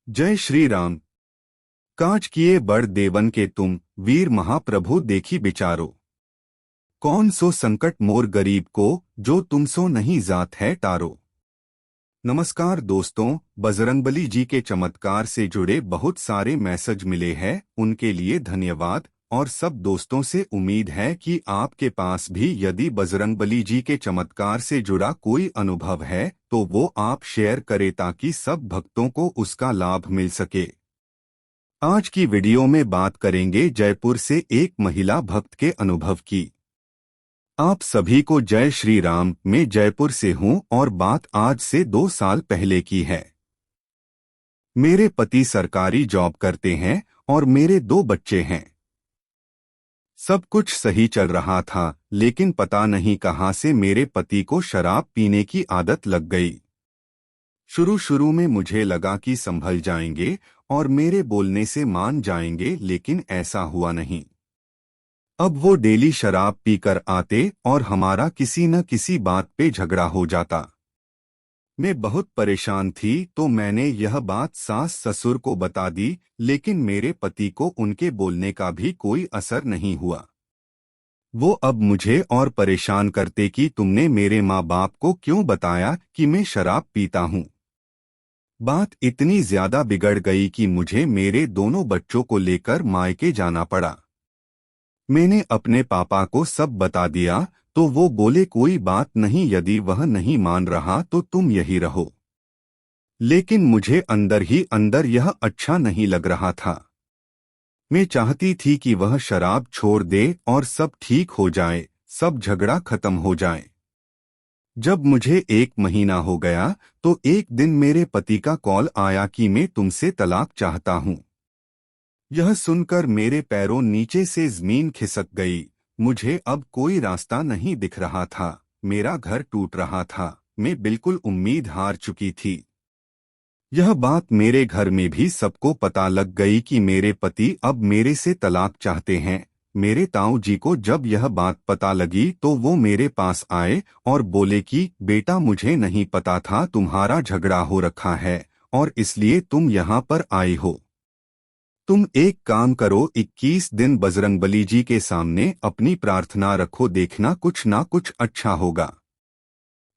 जय श्री राम। काज किए बड़ देवन के तुम, वीर महाप्रभु देखी बिचारो। कौन सो संकट मोर गरीब को, जो तुम सो नहीं जात है टारो। नमस्कार दोस्तों, बजरंगबली जी के चमत्कार से जुड़े बहुत सारे मैसेज मिले हैं, उनके लिए धन्यवाद। और सब दोस्तों से उम्मीद है कि आपके पास भी यदि बजरंगबली जी के चमत्कार से जुड़ा कोई अनुभव है तो वो आप शेयर करें ताकि सब भक्तों को उसका लाभ मिल सके। आज की वीडियो में बात करेंगे जयपुर से एक महिला भक्त के अनुभव की। आप सभी को जय श्री राम। मैं जयपुर से हूं और बात आज से 2 साल पहले की है। मेरे पति सरकारी जॉब करते हैं और मेरे 2 बच्चे हैं। सब कुछ सही चल रहा था, लेकिन पता नहीं कहां से मेरे पति को शराब पीने की आदत लग गई। शुरू में मुझे लगा कि संभल जाएंगे और मेरे बोलने से मान जाएंगे, लेकिन ऐसा हुआ नहीं। अब वो डेली शराब पीकर आते और हमारा किसी न किसी बात पे झगड़ा हो जाता। मैं बहुत परेशान थी तो मैंने यह बात सास ससुर को बता दी, लेकिन मेरे पति को उनके बोलने का भी कोई असर नहीं हुआ। वो अब मुझे और परेशान करते कि तुमने मेरे माँ बाप को क्यों बताया कि मैं शराब पीता हूँ। बात इतनी ज्यादा बिगड़ गई कि मुझे मेरे दोनों बच्चों को लेकर मायके जाना पड़ा। मैंने अपने पापा को सब बता दिया तो वो बोले कोई बात नहीं, यदि वह नहीं मान रहा तो तुम यही रहो। लेकिन मुझे अंदर ही अंदर यह अच्छा नहीं लग रहा था। मैं चाहती थी कि वह शराब छोड़ दे और सब ठीक हो जाए, सब झगड़ा खत्म हो जाए। जब मुझे 1 महीना हो गया तो एक दिन मेरे पति का कॉल आया कि मैं तुमसे तलाक चाहता हूँ। यह सुनकर मेरे पैरों नीचे से जमीन खिसक गई। मुझे अब कोई रास्ता नहीं दिख रहा था। मेरा घर टूट रहा था। मैं बिल्कुल उम्मीद हार चुकी थी। यह बात मेरे घर में भी सबको पता लग गई कि मेरे पति अब मेरे से तलाक चाहते हैं। मेरे ताऊ जी को जब यह बात पता लगी तो वो मेरे पास आए और बोले कि बेटा, मुझे नहीं पता था तुम्हारा झगड़ा हो रखा है और इसलिए तुम यहाँ पर आई हो। तुम एक काम करो, 21 दिन बजरंगबली जी के सामने अपनी प्रार्थना रखो, देखना कुछ ना कुछ अच्छा होगा।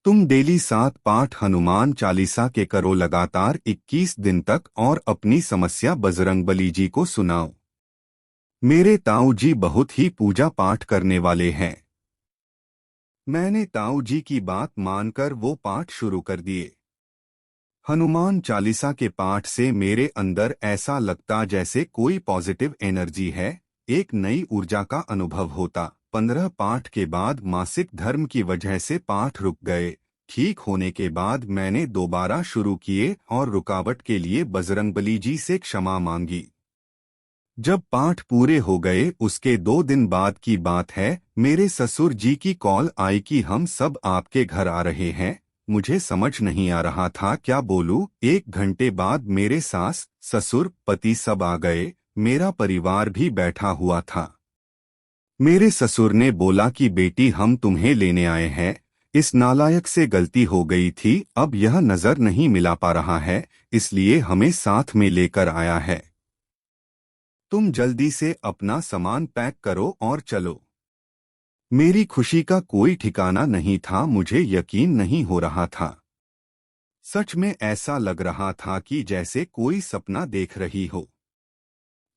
तुम डेली 7 पाठ हनुमान चालीसा के करो लगातार 21 दिन तक और अपनी समस्या बजरंगबली जी को सुनाओ। मेरे ताऊ जी बहुत ही पूजा पाठ करने वाले हैं। मैंने ताऊ जी की बात मानकर वो पाठ शुरू कर दिए। हनुमान चालीसा के पाठ से मेरे अंदर ऐसा लगता जैसे कोई पॉजिटिव एनर्जी है, एक नई ऊर्जा का अनुभव होता। 15 पाठ के बाद मासिक धर्म की वजह से पाठ रुक गए। ठीक होने के बाद मैंने दोबारा शुरू किए और रुकावट के लिए बजरंगबली जी से क्षमा मांगी। जब पाठ पूरे हो गए उसके 2 दिन बाद की बात है, मेरे ससुर जी की कॉल आई कि हम सब आपके घर आ रहे हैं। मुझे समझ नहीं आ रहा था क्या बोलूं। 1 घंटे बाद मेरे सास ससुर पति सब आ गए। मेरा परिवार भी बैठा हुआ था। मेरे ससुर ने बोला कि बेटी, हम तुम्हें लेने आए हैं। इस नालायक से गलती हो गई थी, अब यह नजर नहीं मिला पा रहा है, इसलिए हमें साथ में लेकर आया है। तुम जल्दी से अपना सामान पैक करो और चलो। मेरी खुशी का कोई ठिकाना नहीं था। मुझे यकीन नहीं हो रहा था। सच में ऐसा लग रहा था कि जैसे कोई सपना देख रही हो।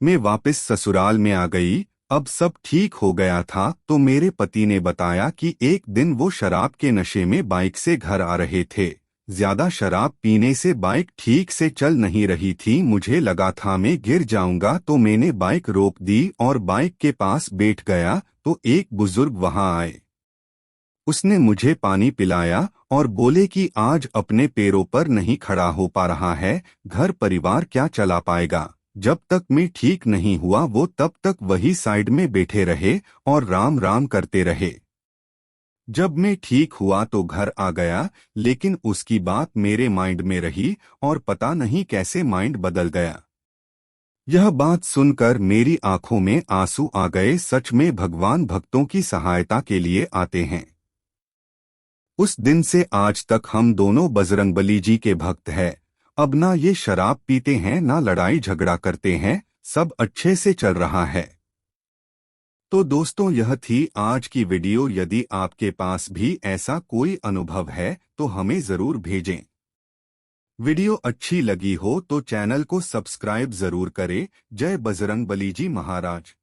मैं वापस ससुराल में आ गई। अब सब ठीक हो गया था तो मेरे पति ने बताया कि एक दिन वो शराब के नशे में बाइक से घर आ रहे थे। ज्यादा शराब पीने से बाइक ठीक से चल नहीं रही थी। मुझे लगा था मैं गिर जाऊंगा तो मैंने बाइक रोक दी और बाइक के पास बैठ गया तो एक बुजुर्ग वहां आए। उसने मुझे पानी पिलाया और बोले कि आज अपने पैरों पर नहीं खड़ा हो पा रहा है, घर परिवार क्या चला पाएगा। जब तक मैं ठीक नहीं हुआ वो तब तक वही साइड में बैठे रहे और राम राम करते रहे। जब मैं ठीक हुआ तो घर आ गया, लेकिन उसकी बात मेरे माइंड में रही और पता नहीं कैसे माइंड बदल गया। यह बात सुनकर मेरी आंखों में आंसू आ गए। सच में भगवान भक्तों की सहायता के लिए आते हैं। उस दिन से आज तक हम दोनों बजरंगबली जी के भक्त हैं अब ना ये शराब पीते हैं ना लड़ाई झगड़ा करते हैं, सब अच्छे से चल रहा है। तो दोस्तों यह थी आज की वीडियो। यदि आपके पास भी ऐसा कोई अनुभव है तो हमें ज़रूर भेजें। वीडियो अच्छी लगी हो तो चैनल को सब्सक्राइब ज़रूर करें। जय बजरंग बली जी महाराज।